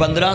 15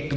1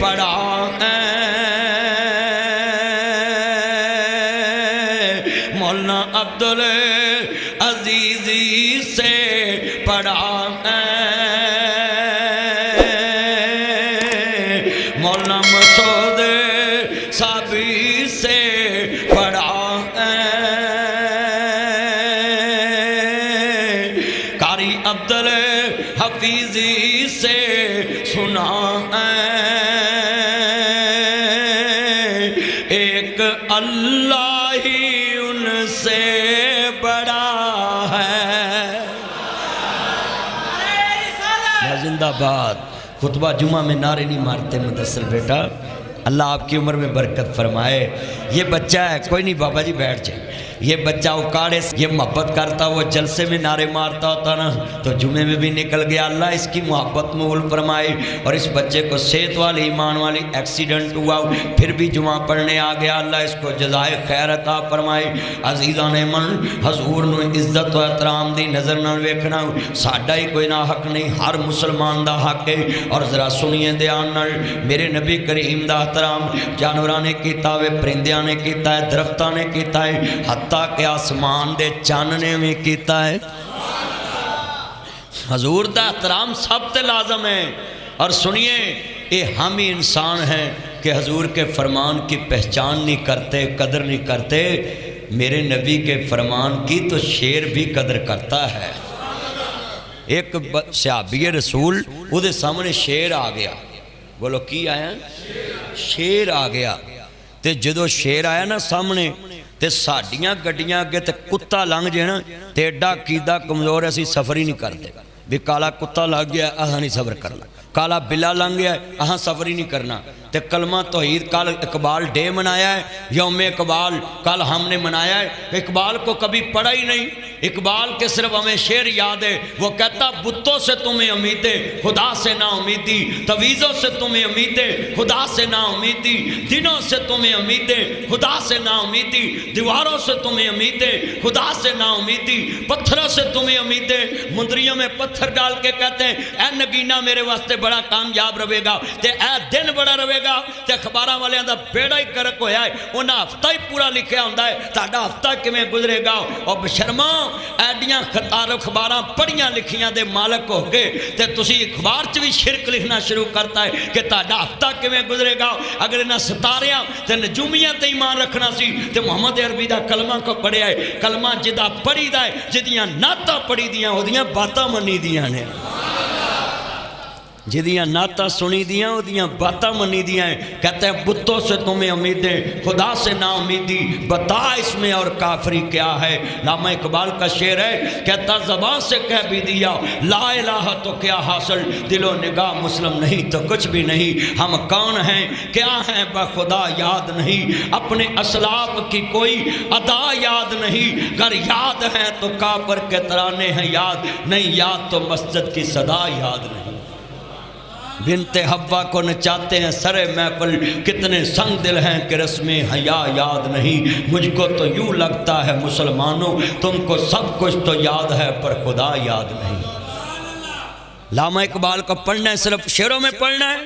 پڑھا مولانا عبدالعزیزی سے پڑھا مولانا مسعود صابی سے پڑھا قاری عبدالحفیظی سے سنا ایک اللہ ہی ان سے بڑا ہے۔ زندہ باد۔ خطبہ جمعہ میں نعرے نہیں مارتے مدثر بیٹا، اللہ آپ کی عمر میں برکت فرمائے۔ یہ بچہ ہے، کوئی نہیں بابا جی بیٹھ جائیں، یہ بچہ اکاڑے سے یہ محبت کرتا، وہ جلسے میں نعرے مارتا ہوتا نا تو جمعے میں بھی نکل گیا۔ اللہ اس کی محبت قبول فرمائے، اور اس بچے کو صحت والی ایمان والی ایکسیڈنٹ ہوا پھر بھی جمعہ پڑھنے آ گیا، اللہ اس کو جزائے خیر عطا فرمائے۔ عزیزان من حضور نو عزت و احترام دی نظر نہ ویکھنا ساڈا ہی کوئی نہ حق نہیں، ہر مسلمان دا حق ہے۔ اور ذرا سنیے دھیان نال، میرے نبی کریم دا احترام جانوراں نے کیتا وے، پرندیاں نے کیتا ہے، درختاں نے کیتا ہے، حتیٰ کہ آسمان دے چاند نے بھی کیتا ہے۔ حضور دا احترام سب تے لازم ہے۔ اور سنیے، یہ ہم ہی انسان ہیں کہ حضور کے فرمان کی پہچان نہیں کرتے، قدر نہیں کرتے۔ میرے نبی کے فرمان کی تو شیر بھی قدر کرتا ہے۔ ایک صحابی رسول وہ دے سامنے شیر آ گیا، بولو کی آیا؟ شیر آ گیا۔ تے جدو شیر آیا نا سامنے تے ساڑیاں گڈیاں اگے تے کتا لنگ جائے نا تے ایڈا قیدہ کمزور ہے، اسی سفر ہی نہیں کرتے بھی کالا کتا لگ گیا اہاں نہیں صبر کرنا، کالا بلا لنگ گیا اہاں صبر ہی نہیں کرنا۔ تے کلمہ توحید کل اقبال ڈے منایا ہے، یوم اقبال کل ہم نے منایا ہے۔ اقبال کو کبھی پڑھا ہی نہیں، اقبال کے صرف ہمیں شعر یاد ہے، وہ کہتا بتوں سے تمہیں امیدیں خدا سے نا امیدی، تویزوں سے تمہیں امیدیں خدا سے نا امیدی، دنوں سے تمہیں امیدیں خدا سے نا امیدی، دیواروں سے تمہیں امیدیں خدا سے نا امیدی، پتھروں سے تمہیں امیدیں، مندریوں میں پتھر ڈال کے کہتے ہیں اے نگینہ میرے واسطے بڑا کامیاب رہے گا، تے اے دن بڑا رہے گا، تے اخباراں والے دا بیڑا ہی کرک ہویا ہے، انہاں ہفتہ ہی پورا لکھیا ہوندا ہے، تہاڈا ہفتہ کیویں گزرے گا؟ اور بشرما ایڈیاں خطار اخباراں پڑھیاں لکھیاں دے مالک ہو گئے تے تسی اخبار چ بھی شرک لکھنا شروع کرتا ہے کہ تہاڈا ہفتہ کیویں گزرے گا؟ اگر انہاں ستاریاں تے نجومیاں تے ایمان رکھنا سی تے محمد عربی دا کلمہ کو پڑھیا ہے، کلمہ جدا پڑھی دا ہے، جدیاں نعتاں پڑھی دیاں اودیاں باتاں منی دیاں نے، جدیاں نعتاں سنی دیاں اودیاں باتاں منی دیاں ہیں۔ کہتے ہیں بتوں سے تمہیں امیدیں خدا سے نا امیدی، بتا اس میں اور کافری کیا ہے؟ علامہ اقبال کا شعر ہے، کہتا زبان سے کہہ بھی دیا لا الہ تو کیا حاصل، دل و نگاہ مسلم نہیں تو کچھ بھی نہیں، ہم کون ہیں کیا ہیں بخدا یاد نہیں، اپنے اسلاف کی کوئی ادا یاد نہیں، گر یاد ہیں تو کافر کے ترانے ہیں یاد نہیں، یاد تو مسجد کی صدا یاد نہیں۔ بنت حوا کو نچاتے ہیں سرے محفل، کتنے سنگ دل ہیں کہ رسم حیا یاد نہیں، مجھ کو تو یوں لگتا ہے مسلمانوں تم کو سب کچھ تو یاد ہے پر خدا یاد نہیں۔ علامہ اقبال کو پڑھنا ہے صرف شعروں میں پڑھنا ہے،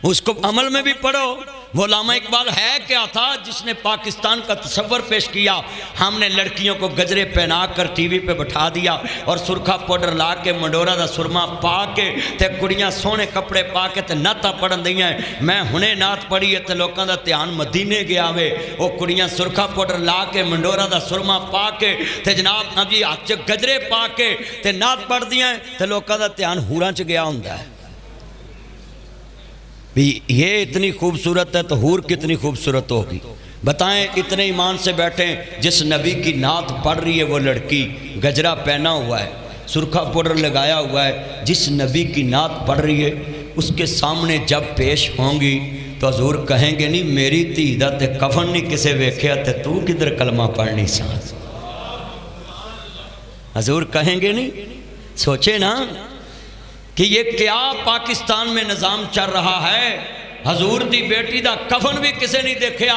اس کو عمل میں بھی پڑھو۔ وہ علامہ اقبال ہے کیا تھا جس نے پاکستان کا تصور پیش کیا؟ ہم نے لڑکیوں کو گجرے پہنا کر ٹی وی پہ بٹھا دیا اور سرخا پاؤڈر لا کے منڈورا دا سرما پا کے تے کڑیاں سونے کپڑے پا کے تے نعتاں پڑھن دیاں ہیں۔ میں ہنے نعت پڑھی ہے تے لوکاں دا دھیان مدینے گیا وے، وہ کڑیاں سرخا پاؤڈر لا کے منڈورا دا سرما پا کے تے جناب جی ہاتھ چ گجرے پا کے تے نعت پڑھ دیاں ہیں تے لوکاں دا دھیان ہوراں چ گیا ہوندا ہے۔ یہ اتنی خوبصورت ہے تو حور کتنی خوبصورت ہوگی؟ بتائیں اتنے ایمان سے بیٹھیں، جس نبی کی نعت پڑھ رہی ہے وہ لڑکی گجرا پہنا ہوا ہے، سرخا پاؤڈر لگایا ہوا ہے، جس نبی کی نعت پڑھ رہی ہے اس کے سامنے جب پیش ہوں گی تو حضور کہیں گے نہیں میری دھی دا تے کفن نہیں کسے ویکھیا تے تو کدھر کلمہ پڑھنی سا؟ حضور کہیں گے نہیں؟ سوچے نا کہ یہ کیا پاکستان میں نظام چل رہا ہے، حضور دی بیٹی دا کفن بھی کسے نہیں دیکھیا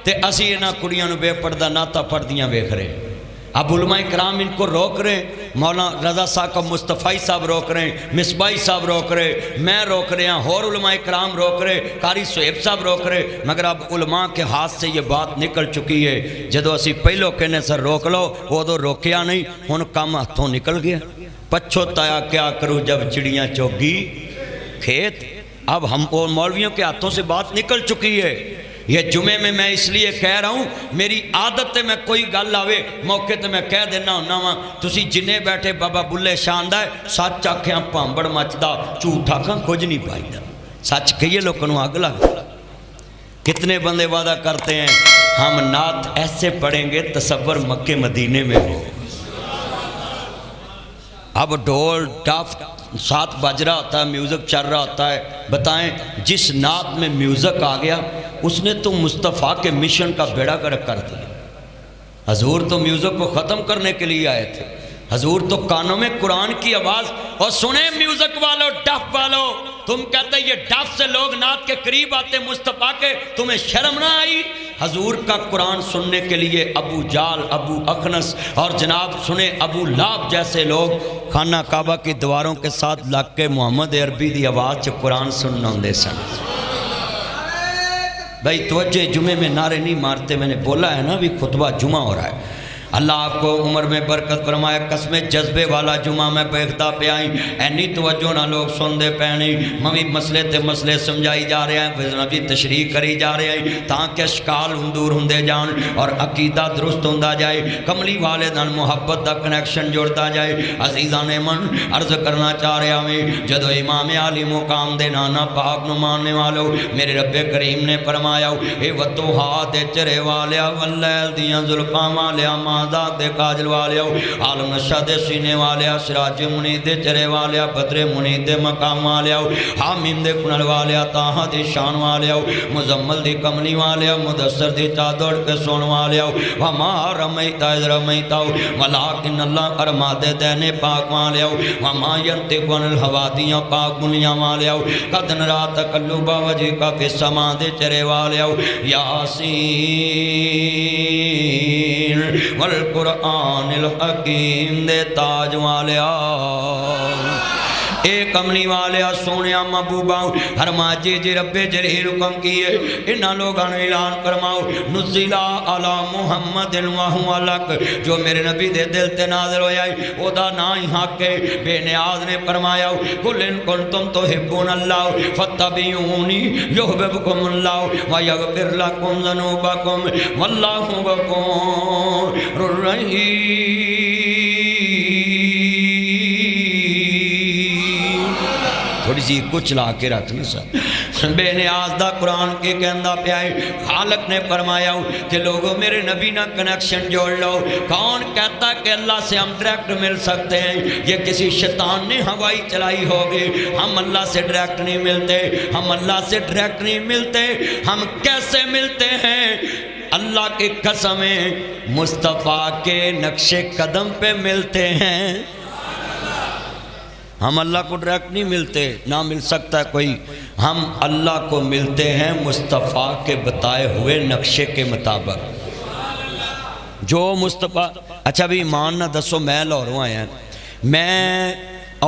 تے اسی انہاں کڑیاں نو بے پردہ نعتاں پڑھ دیاں ویکھ رہے۔ اب علماء کرام ان کو روک رہے مولانا رضا صاحب مصطفی صاحب روک رہے ہیں، مصباحی صاحب روک رہے، میں روک رہے ہیں، اور علماء کرام روک رہے، قاری صہیب صاحب روک رہے، مگر اب علماء کے ہاتھ سے یہ بات نکل چکی ہے، جدو اسی پہلو کہنے سر روک لو وہ تو روکیا نہیں، ہن کام ہاتھوں نکل گیا، پچھوتایا کیا کروں جب چڑیاں چوگی کھیت۔ اب ہم اور مولویوں کے ہاتھوں سے بات نکل چکی ہے۔ یہ جمعے میں اس لیے کہہ رہا ہوں، میری عادت ہے میں کوئی گل آوے موقع تے میں کہہ دینا ہونا وا، تسی جنے بیٹھے بابا بلے شاندہ ہے، سچ آکھیاں پامبڑ مچدا، جھوٹ آکھاں کچھ نہیں پائی دا، سچ کہیے لوگوں کو آگ لگ۔ کتنے بندے وعدہ کرتے ہیں ہم نعت ایسے پڑھیں گے تصور مکے مدینے میں ہو۔ اب ڈھول ڈف 7 بج رہا ہوتا ہے، میوزک چل رہا ہوتا ہے، بتائیں جس نعت میں میوزک آ گیا اس نے تو مصطفیٰ کے مشن کا بیڑا گرک کر دیا۔ حضور تو میوزک کو ختم کرنے کے لیے آئے تھے، حضور تو کانوں میں قرآن کی آواز، اور سنیں میوزک والو ڈف والو، تم کہتے یہ ڈف سے لوگ نعت کے قریب آتے مصطفیٰ کے، تمہیں شرم نہ آئی؟ حضور کا قرآن سننے کے لیے ابو جال، ابو اخنس اور جناب سنے ابو لہب جیسے لوگ خانہ کعبہ کی دیواروں کے ساتھ لگ کے محمد عربی دی آواز سے قرآن سننا ہوندے سن۔ بھائی توجہ، جمعے میں نعرے نہیں مارتے، میں نے بولا ہے نا بھی خطبہ جمعہ ہو رہا ہے۔ اللہ آپ کو عمر میں برکت فرمائے، قسم جذبے والا جمعہ میں بیختہ پہ آئیں، اینی توجہ نہ لوگ سن دے پہنی، ممی مسئلے تے مسئلے سمجھائی جا رہے ہیں، نبی تشریح کری جا رہے ہیں تاکہ اشکال دور ہوندے جان اور عقیدہ درست ہوندہ جائے، کملی والے دن محبت دا کنیکشن جوڑتا جائے۔ عزیزان من عرض کرنا چاہ رہے ہمیں، جدو امام علی مقام دے نانا پاک نو ماننے والو، میرے رب کریم نے فرمایا اے وتوہا دے چرے والیا واللیل دیاں زلفاں والیا آزاد دے کاجل والیا، عالم نشہ دے سینے والیا، سراج منید دے چرے والیا، بدر منید دے مقام والیا، حامیم دے کنل والیا، تاہا دے شان والیا، مزمل دی کملی والیا، مدثر دی چادر کے سون والیا، وما رمیتا اذ رمیتا ولیکن اللہ ارما دے دینے پاک والیا، وما ینتق عن الہوی دیاں پاک بنیاں والیا، قد نرا تقلب وجہک فی السماء دے چرے والیا، یاسین والقرآن الحکیم دے تاج والیا، اے کملی والیا سونیا محبوبہ ہرما جی رب جلیل حکم کیے انہاں لوگاں نے اعلان فرماؤ نزلہ علی محمد وہو لک، جو میرے نبی دے دل تے نازل ہویا ہے او دا نا ہی حق ہے۔ بے نیاز نے فرمایا قل ان کنتم تحبون اللہ فاتبعونی یحببکم اللہ ویغفر لکم ذنوبکم واللہ غفور الرحیم۔ تھوڑی سی کچھ لا کے رکھ نہیں سر، بے نیاز دا قرآن کے کہندہ پہ آئے، خالق نے فرمایا کہ لوگوں میرے نبی نہ کنیکشن جوڑ لو۔ کون کہتا کہ اللہ سے ہم ڈائریکٹ مل سکتے ہیں؟ یہ کسی شیطان نے ہوائی چلائی ہوگی، ہم اللہ سے ڈائریکٹ نہیں ملتے، ہم اللہ سے ڈائریکٹ نہیں ملتے۔ ہم کیسے ملتے ہیں؟ اللہ کی قسمیں مصطفیٰ کے نقش قدم پہ ملتے ہیں۔ ہم اللہ کو ڈائریکٹ نہیں ملتے، نہ مل سکتا ہے کوئی، ہم اللہ کو ملتے ہیں مصطفیٰ کے بتائے ہوئے نقشے کے مطابق۔ جو مصطفیٰ، اچھا بھی ایمان نہ دسو میں لاہوروں آیا میں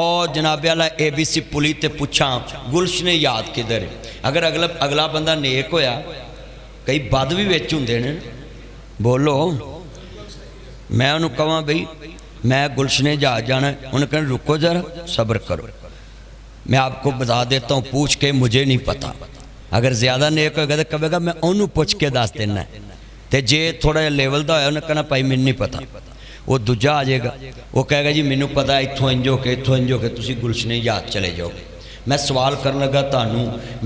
اور جناب والا ABC پولی تے پوچھا گلشن یاد کدھر ہے؟ اگر اگلا بندہ نیک ہویا، کئی بد بھی وچ ہوندے نے، بولو میں انہوں کہاں بھئی میں گلشنے جا جانا ہے، انہوں نے کہا رکو ذرا صبر کرو، میں آپ کو بتا دیتا ہوں پوچھ کے، مجھے نہیں پتا۔ اگر زیادہ نیک ہوگا تو کہے گا میں انہوں پوچھ کے دس دینا ہے، تے جے تھوڑا لیول دا ہویا انہوں نے کہنا پائی میں نہیں پتا، وہ دوجہ آ جائے گا، وہ کہے گا جی میں نے پتا اتھوں انجو کے تسی گلشنے یاد چلے جاؤ گے۔ میں سوال کرنے لگا تانوں،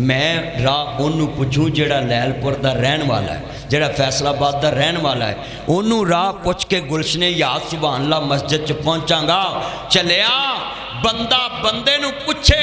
میں راہ انہوں پوچھوں جڑا لیل پور دا رہن والا ہے، جڑا فیصل آباد دا رہن والا ہے، انہوں راہ پوچھ کے گلشنے یاد سبحان اللہ مسجد چ پہنچاں گا، چلیا بندہ بندے نو پوچھے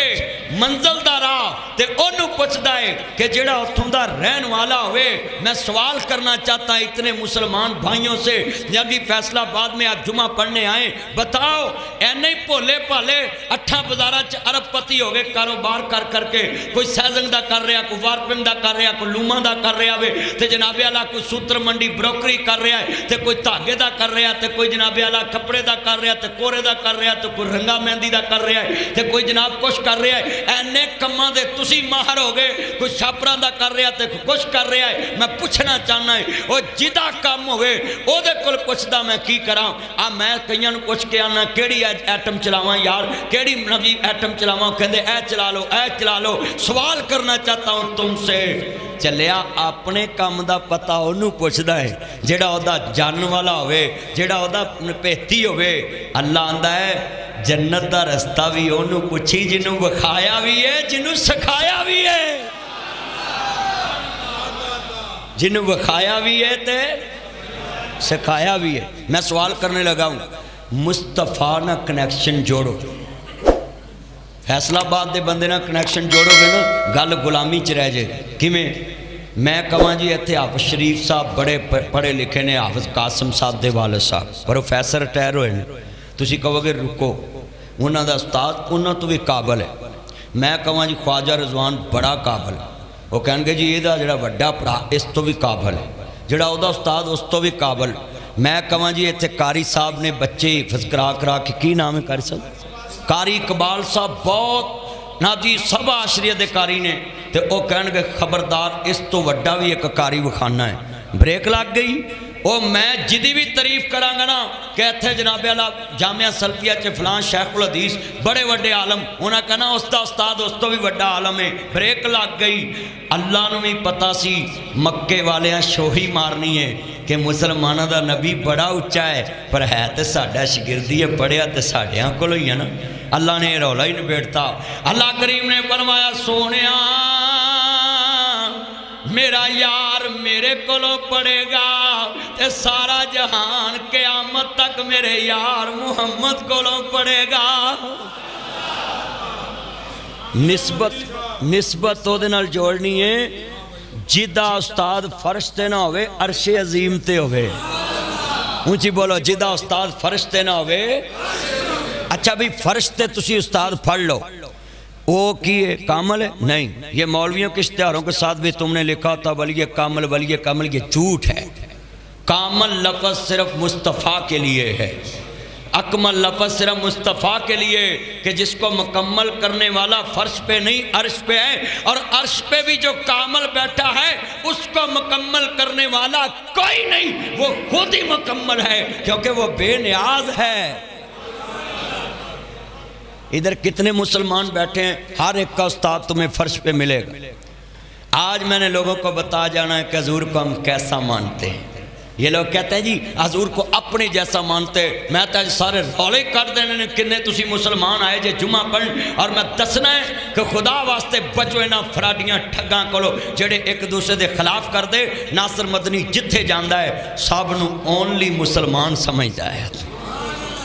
منزل دا راہ تے انہوں پوچھدا ہے کہ جڑا اتھوں دا رہن والا ہوئے. میں سوال کرنا چاہتا ہے اتنے مسلمان بھائیوں سے جب بھی فیصلہ آباد میں آپ جمعہ پڑھنے آئیں, بتاؤ اینے ہی بھولے بھالے 8 بازاراں چ ارب پتی ہو گئے کاروبار کر کر کے, کوئی سیزنگ دا کر رہا, کوئی وارپنگ دا کر رہا, کوئی لوما دا کر رہا ہوئے تے جناب اعلیٰ کوئی سوتر منڈی بروکری کر رہا ہے تے کوئی دھاگے دا کر رہا تے کوئی جناب اعلیٰ کپڑے دا کر رہا تے کورے دا کر رہا تے کوئی رنگا مہندی دا کر رہا ہے تے کوئی جناب کچھ کر رہا ہے. اینے کماں دے تسی ماہر ہو گئے, کوئی شاپراں دا کر رہا تے کچھ کر رہا ہے. میں پوچھنا چاہنا ہے وہ جدا کام ہوئے او دے کل پوچھدا میں کی کراں. میں کئیاں نوں پوچھ کے آنا کیڑی ایٹم چلاواں یار, کیڑی نوی ایٹم چلاواں, کہندے اے چلا لو اے چلا لو. سوال کرنا چاہتا ہوں تم سے, چلیا اپنے کام دا پتہ انہوں پوچھدا ہے جڑا او دا جان والا ہوئے, جڑا او دا پہتی ہوئے. اللہ آندا ہے جنت دا رستہ بھی انہوں پوچھی جنہوں بکھایا بھی ہے, جنہوں سکھایا بھی ہے, جنہوں بکھایا بھی ہے تے سکھایا بھی ہے. میں سوال کرنے لگا ہوں, مصطفیٰ نہ کنیکشن جوڑو, فیصلہ آباد دے بندے نہ کنیکشن جوڑو گے نا گل غلامی چ رہ جائے. کیویں میں کہاں جی ایتھے حافظ شریف صاحب بڑے پڑھے لکھے نے, حافظ قاسم صاحب دے والد صاحب پروفیسر ریٹائر ہوئے نے, تسی کہو گے رکو انہاں دا استاد انہاں تو بھی قابل ہے. میں کہاں جی خواجہ رضوان بڑا قابل ہے, وہ کہیں گے جی یہ دا جڑا وڈا پڑھا اس تو بھی قابل ہے, جڑا او دا استاد اس تو بھی قابل. میں کہاں جی ایتھے قاری صاحب نے بچے حفظ کرا کے کی نام ہے قاری صاحب, قاری اقبال صاحب بہت نا جی سب عشریہ دے قاری نے, تے او کہن گے خبردار اس تو وڈا بھی ایک قاری وکھانا ہے. بریک لگ گئی. او میں جدی بھی تعریف کراں گا نا کہ ایتھے جناب اعلیٰ جامعہ سلفیہ چ فلان شیخ الحدیث بڑے وڈے عالم, انہاں کہنا اس دا استاد اس تو بھی وڈا عالم ہے. بریک لگ گئی. اللہ نو بھی پتا سی مکے والیاں شوہی مارنی ہے کہ مسلمانہ دا نبی بڑا اچھا ہے پر ہے تے ساڈا شگردی ہے, پڑھیا تے ساڈیاں کول ہوئی ہے نا. اللہ نے رولا ہی نبیڑتا. اللہ کریم نے فرمایا سونیا میرا یار میرے کولو پڑے گا تے سارا جہان قیامت تک میرے یار محمد کولو پڑے گا. نسبت او دے نال جوڑنی ہے جدہ استاد فرش تے نہ ہوئے عرش عظیم تے ہوئے. اونچی بولو جدہ استاد فرش تے نہ ہوئے. اچھا بھی فرش تے تسی استاد پڑھ لو وہ کیے کامل ہے نہیں. یہ مولویوں کے اشتہاروں کے ساتھ بھی تم نے لکھا تھا ولی کامل ولی کامل, یہ جھوٹ ہے. کامل لفظ صرف مصطفیٰ کے لیے ہے, اکمل لفظ صرف مصطفیٰ کے لیے کہ جس کو مکمل کرنے والا فرش پہ نہیں عرش پہ ہے, اور عرش پہ بھی جو کامل بیٹھا ہے اس کو مکمل کرنے والا کوئی نہیں, وہ خود ہی مکمل ہے کیونکہ وہ بے نیاز ہے. ادھر کتنے مسلمان بیٹھے ہیں, ہر ایک کا استاد تمہیں فرش پہ ملے گا. آج میں نے لوگوں کو بتا جانا ہے کہ حضور کو ہم کیسا مانتے ہیں. یہ لوگ کہتے ہیں جی حضور کو اپنے جیسا مانتے. میں تو سارے رولے کر دینے کنے تسی مسلمان آئے جے جمعہ پڑھ, اور میں دسنا ہے کہ خدا واسطے بچو اینا فراڈیاں ٹھگاں کولو جڑے ایک دوسرے دے خلاف کر دے. ناصر مدنی جتھے جاندہ ہے سب نو اونلی مسلمان سمجھتا ہے,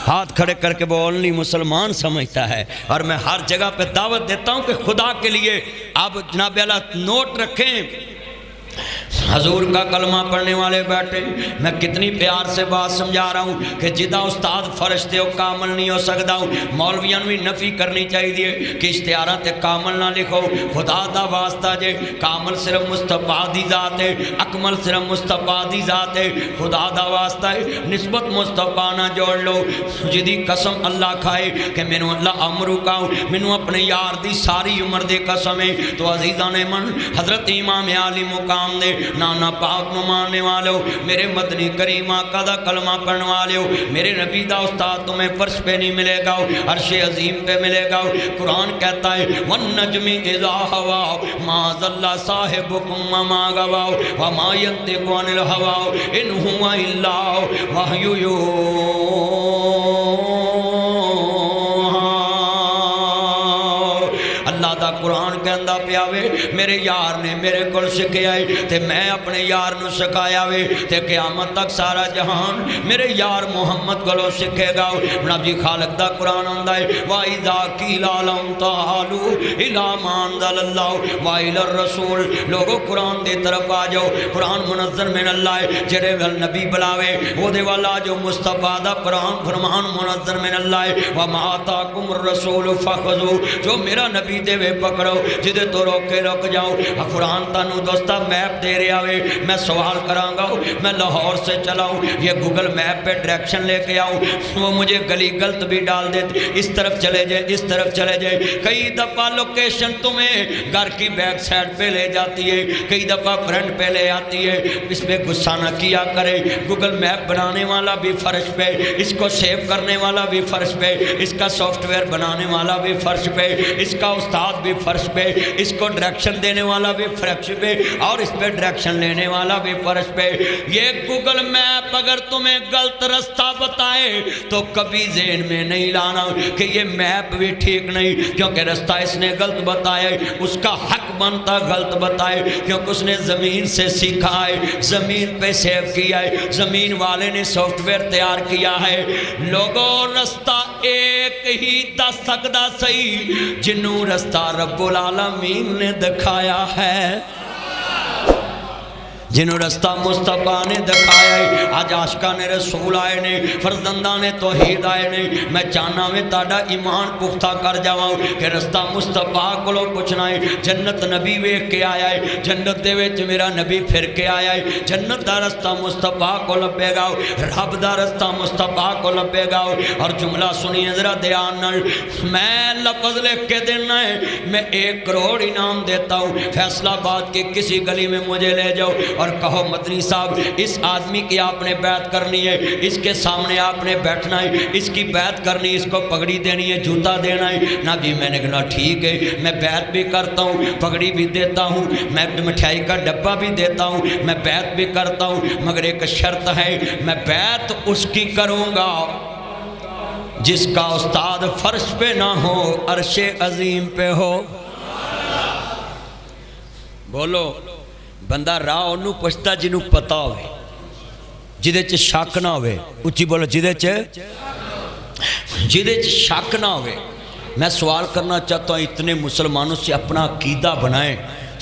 ہاتھ کھڑے کر کے وہ اونلی مسلمان سمجھتا ہے. اور میں ہر جگہ پہ دعوت دیتا ہوں کہ خدا کے لیے آپ جناب اعلیٰ نوٹ رکھیں, حضور کا کلمہ پڑھنے والے بیٹھے. میں کتنی پیار سے بات سمجھا رہا ہوں کہ جدہ استاد فرش تے وہ کامل نہیں ہو سکتا ہوں. مولویاں بھی نفی کرنی چاہیے کہ اشتہارات تے کامل نہ لکھو. خدا دا واسطہ جے کامل صرف مصطفیٰ دی ذات ہے, اکمل صرف مصطفیٰ دی ذات ہے. خدا دا واسطہ ہے نسبت مصطفیٰ نہ جوڑ لو. جدی قسم اللہ کھائے کہ مینوں اللہ امرو کاؤں مینوں اپنے یار دی ساری عمر دے قسم ہے. تو عزیزان من حضرت امام عالی مقام دے نانا پاک نو ماننے والے ہو, میرے مدنی کریم آقا دا کلمہ پڑھنے والے ہو, میرے نبی دا استاد تمہیں فرش پہ نہیں ملے گا, عرش عظیم پہ ملے گا. قرآن کہتا ہے وَالنَّجْمِ إِذَا هَوَا مَا ضَلَّ صَاحِبُكُمْ وَمَا غَوَا وَمَا يَنطِقُ عَنِ الْهَوَا إِنْ هُوَ إِلَّا وَحْيٌ يُوحَىٰ. اللہ دا قرآن کہندا پیا وے میرے یار نے میرے کول سکھیا ہے تے میں اپنے یار نو سکھایا وے تے قیامت تک سارا جہان میرے یار محمد کولوں سکھے گا۔ جناب جی خالق دا قرآن آندا ہے وَإِذَا قِيلَ لَهُمْ تَعَالُوا إِلَىٰ مَا أَنزَلَ اللَّهُ وَإِلَى الرَّسُولِ لوگو قرآن دے طرف آ جاؤ، قرآن منزل من اللہ ہے، جڑے ول نبی بلاوے وہ دے والا جو مصطفیٰ دا قرآن فرمان منزل من اللہ ہے۔ وَمَا آتَاكُمُ الرَّسُولُ فَخُذُوهُ جو میرا نبی دے وے پکڑو جدے تو روکے رک جاؤ۔ قرآن تانوں دوستا میپ دے رہا وے، میں سوال کراں گا میں لاہور سے چلاؤں یہ گوگل میپ پہ ڈائریکشن لے کے آؤں وہ مجھے گلی غلط بھی ڈال دیتے، اس طرف چلے جائے اس طرف چلے جائے، کئی دفعہ لوکیشن تمہیں گھر کی بیک سائڈ پہ لے جاتی ہے، کئی دفعہ فرنٹ پہ لے آتی ہے۔ اس پہ غصہ نہ کیا کرے، گوگل میپ بنانے والا بھی فرش پہ، اس کو سیو کرنے والا بھی فرش پہ، اس کا سافٹ ویئر بنانے والا بھی فرش پہ، اس کا استاد بھی فرش پہ، اس کو ڈائریکشن دینے والا بھی فرش پہ، اور اس پہ ڈائریکشن لینے والا بھی فرش پہ۔ یہ گوگل میپ اگر تمہیں غلط رستہ بتائے تو کبھی ذہن میں نہیں لانا کہ یہ میپ بھی ٹھیک نہیں، کیونکہ رستہ اس نے غلط بتایا ہے، اس کا حق بنتا غلط بتائے، کیونکہ اس نے زمین سے سیکھا ہے، زمین پہ سیو کیا ہے، زمین والے نے سافٹ ویئر تیار کیا ہے۔ لوگوں رستہ ایک ہی دس سکدا صحیح جنوں رستہ رب العالمین نے دکھایا ہے، جنہوں رستہ مصطفیٰ نے دکھایا ہے۔ آج عاشقان رسول آئے نے، فرزندان توحید آئے نے، میں چاہنا میں تاڑا ایمان پختہ کر جاؤں کہ رستہ مصطفیٰ کو لو پوچھنا ہے۔ جنت نبی ویکھ کے آیا ہے، جنت دے وچ میرا نبی پھر کے آیا ہے، جنت دا رستہ مصطفیٰ کو لبے گا، رب دا رستہ مصطفیٰ کو لبے گا۔ اور جملہ سنیے ذرا دھیان نال، میں لفظ لکھ کے دینا ہے، میں 1 کروڑ انعام دیتا ہوں، فیصلہ آباد کی کسی گلی میں مجھے لے جاؤ اور کہو مدنی صاحب اس آدمی کی آپ نے بیعت کرنی ہے، اس کے سامنے آپ نے بیٹھنا ہے، اس کی بیعت کرنی ہے، اس کو پگڑی دینی ہے، جوتا دینا ہے۔ نا جی میں نے کہا ٹھیک ہے، میں بیعت بھی کرتا ہوں، پگڑی بھی دیتا ہوں، میں مٹھائی کا ڈبہ بھی دیتا ہوں، میں بیعت بھی کرتا ہوں، مگر ایک شرط ہے، میں بیعت اس کی کروں گا جس کا استاد فرش پہ نہ ہو، عرش عظیم پہ ہو۔ بولو بندہ راہ انہوں پوچھتا جنہوں پتا ہوئے، جدے چ شک نہ ہوئے، اچھی بولو جدے چ شک نہ ہوئے۔ میں سوال کرنا چاہتا ہوں اتنے مسلمانوں سے اپنا عقیدہ بنائیں،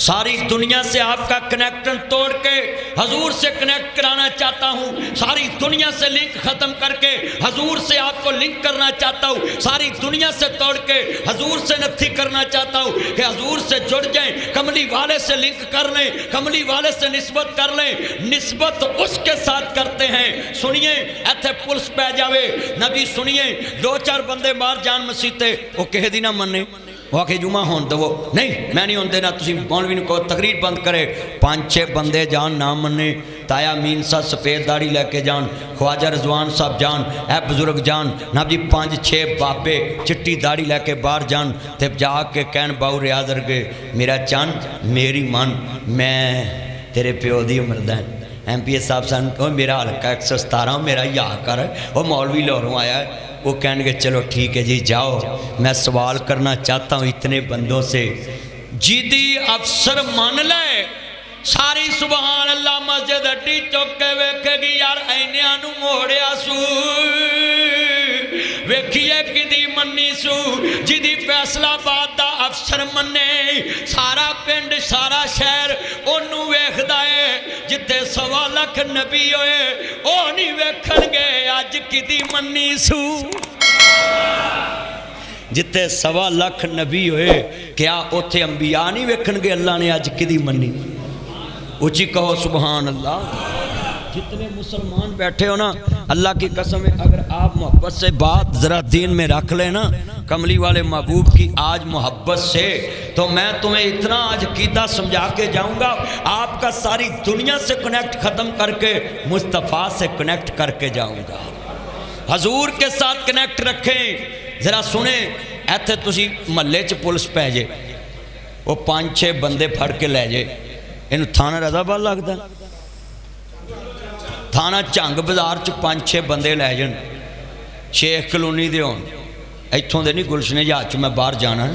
ساری دنیا سے آپ کا کنیکٹن توڑ کے حضور سے کنیکٹ کرانا چاہتا ہوں، ساری دنیا سے لنک ختم کر کے حضور سے آپ کو لنک کرنا چاہتا ہوں، ساری دنیا سے توڑ کے حضور سے نتھی کرنا چاہتا ہوں کہ حضور سے جڑ جائیں، کملی والے سے لنک کر لیں، کملی والے سے نسبت کر لیں۔ نسبت اس کے ساتھ کرتے ہیں، سنیے ایتھے پلس پہ جاوے نبی، سنیے 2-4 بندے باہر جان مسیتے وہ کہہ دی نہ مننے، وہ کہ جمعہ ہون دو نہیں میں نہیں ہون دینا، تسی مولوی کو تقریر بند کرے، 5-6 بندے جان نہ مننے، تایا مین صاحب سفید داڑھی لے کے جان، خواجہ رضوان صاحب جان، اے بزرگ جان، ناب جی 5-6 بابے چٹی داڑھی لے کے باہر جان، تے جا کے کہن باؤ ریاض رگے میرا چاند میری من میں تیرے پیو دی عمر دین۔ ایم پی ایس صاحب سن کو میرا حلقہ 117 میرا یا کر، وہ مولوی لاہوروں آیا ہے، وہ کہنے گے چلو ٹھیک ہے جی جاؤ۔ میں سوال کرنا چاہتا ہوں اتنے بندوں سے، جیدی افسر مان لے ساری سبحان اللہ مسجد اڈی چوکے ویکھے گی یار اینیاں نو موڑیا سو، ویکھیے کدی منی سو، جیدی فیصلہ آباد دا افسر منے، سارا پنڈ سارا شہر انہوں ویکھدا ہے، جتے 1.25 لاکھ نبی ہوئے او نہیں ویکھن گے آج کدی منی سو، جتے 1.25 لاکھ نبی ہوئے کیا اوتھے انبیاء نہیں ویکھن گے اللہ نے آج کدی منی؟ اچھی کہو سبحان اللہ۔ جتنے مسلمان بیٹھے ہو نا اللہ کی قسم ہے، اگر آپ محبت سے بات ذرا دین میں رکھ لیں نا کملی والے محبوب کی آج محبت سے، تو میں تمہیں اتنا آج عقیدہ سمجھا کے جاؤں گا، آپ کا ساری دنیا سے کنیکٹ ختم کر کے مصطفیٰ سے کنیکٹ کر کے جاؤں گا۔ حضور کے ساتھ کنیکٹ رکھیں۔ ذرا سنیں ایتھے تسی محلے چ پولیس پہ جے، وہ 5-6 بندے پھڑ کے لے جے، انہوں تھانہ رضا بال لگتا ہے، تھانہ چنگ بازار چ 5-6 بندے لے جن، شیخ کلونی دے ہون، ایتھوں دے نہیں گلشن جہاز چ میں باہر جانا ہے،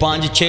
5-6